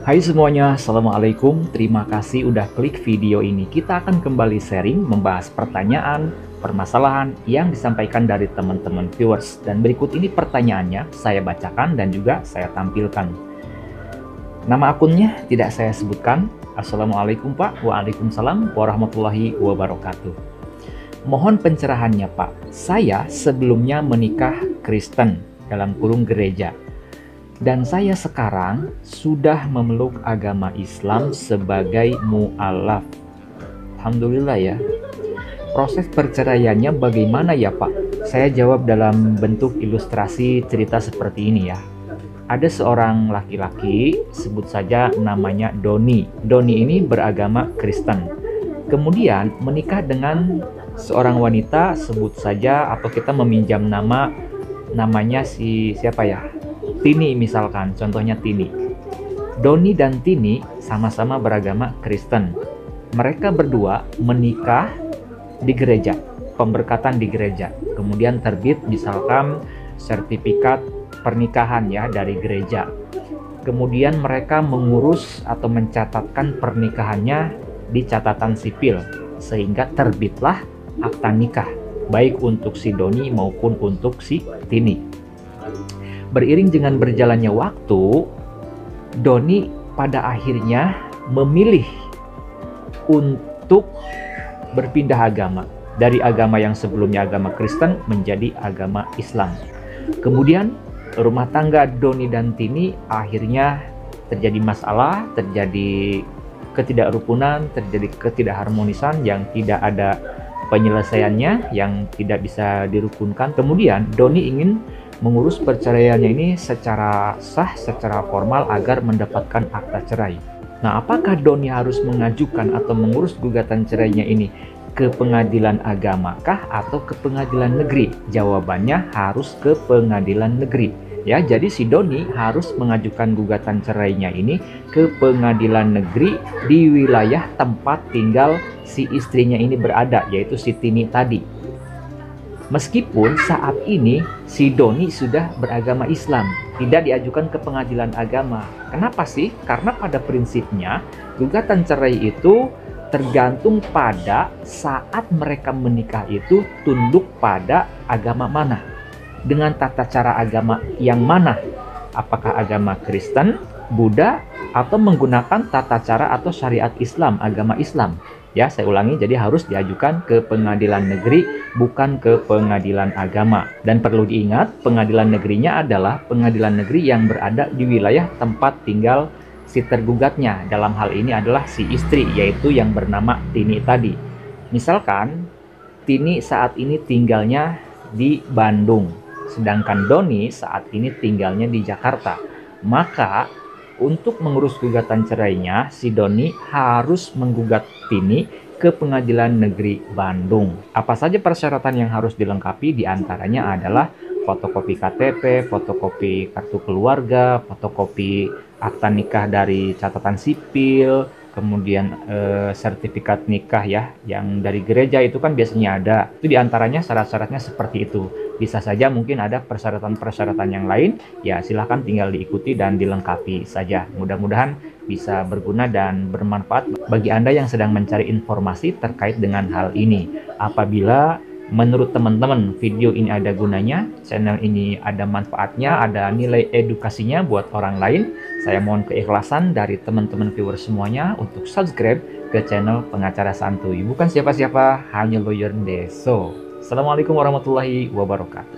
Hai semuanya, Assalamualaikum. Terima kasih udah klik video ini. Kita akan kembali sharing membahas pertanyaan, permasalahan yang disampaikan dari teman-teman viewers. Dan berikut ini pertanyaannya, saya bacakan dan juga saya tampilkan. Nama akunnya tidak saya sebutkan. Assalamualaikum Pak. Waalaikumsalam warahmatullahi wabarakatuh. Mohon pencerahannya Pak. Saya sebelumnya menikah Kristen dalam kurung gereja. Dan saya sekarang sudah memeluk agama Islam sebagai mu'alaf. Alhamdulillah ya. Proses perceraiannya bagaimana ya Pak? Saya jawab dalam bentuk ilustrasi cerita seperti ini ya. Ada seorang laki-laki, sebut saja namanya Doni. Doni ini beragama Kristen. Kemudian menikah dengan seorang wanita, sebut saja atau kita meminjam namanya siapa ya? Tini misalkan, contohnya Tini. Doni dan Tini sama-sama beragama Kristen. Mereka berdua menikah di gereja, pemberkatan di gereja. Kemudian terbit misalkan sertifikat pernikahan ya dari gereja. Kemudian mereka mengurus atau mencatatkan pernikahannya di catatan sipil sehingga terbitlah akta nikah baik untuk si Doni maupun untuk si Tini. Beriring dengan berjalannya waktu, Doni pada akhirnya memilih untuk berpindah agama dari agama yang sebelumnya agama Kristen menjadi agama Islam. Kemudian rumah tangga Doni dan Tini akhirnya terjadi masalah, terjadi ketidakrukunan, terjadi ketidakharmonisan yang tidak ada penyelesaiannya, yang tidak bisa dirukunkan. Kemudian Doni ingin mengurus perceraiannya ini secara sah, secara formal agar mendapatkan akta cerai. Nah, apakah Doni harus mengajukan atau mengurus gugatan cerainya ini ke pengadilan agama kah atau ke pengadilan negeri? Jawabannya harus ke pengadilan negeri. Ya, jadi si Doni harus mengajukan gugatan cerainya ini ke pengadilan negeri di wilayah tempat tinggal si istrinya ini berada, yaitu si Tini tadi. Meskipun saat ini si Doni sudah beragama Islam, tidak diajukan ke pengadilan agama. Kenapa sih? Karena pada prinsipnya gugatan cerai itu tergantung pada saat mereka menikah itu tunduk pada agama mana. Dengan tata cara agama yang mana? Apakah agama Kristen, Buddha, atau menggunakan tata cara atau syariat Islam, agama Islam? Ya, saya ulangi, jadi harus diajukan ke pengadilan negeri, bukan ke pengadilan agama. Dan perlu diingat, pengadilan negerinya adalah pengadilan negeri yang berada di wilayah tempat tinggal si tergugatnya. Dalam hal ini adalah si istri, yaitu yang bernama Tini tadi. Misalkan, Tini saat ini tinggalnya di Bandung, sedangkan Doni saat ini tinggalnya di Jakarta. Maka untuk mengurus gugatan cerainya, si Doni harus menggugat Tini ke Pengadilan Negeri Bandung. Apa saja persyaratan yang harus dilengkapi? Di antaranya adalah fotokopi KTP, fotokopi kartu keluarga, fotokopi akta nikah dari catatan sipil, kemudian sertifikat nikah ya, yang dari gereja itu kan biasanya ada. Itu diantaranya syarat-syaratnya seperti itu. Bisa saja mungkin ada persyaratan-persyaratan yang lain, ya silahkan tinggal diikuti dan dilengkapi saja. Mudah-mudahan bisa berguna dan bermanfaat bagi Anda yang sedang mencari informasi terkait dengan hal ini. Apabila menurut teman-teman video ini ada gunanya, channel ini ada manfaatnya, ada nilai edukasinya buat orang lain, saya mohon keikhlasan dari teman-teman viewer semuanya untuk subscribe ke channel Pengacara Santuy. Bukan siapa-siapa, hanya lawyer Deso. Assalamualaikum warahmatullahi wabarakatuh.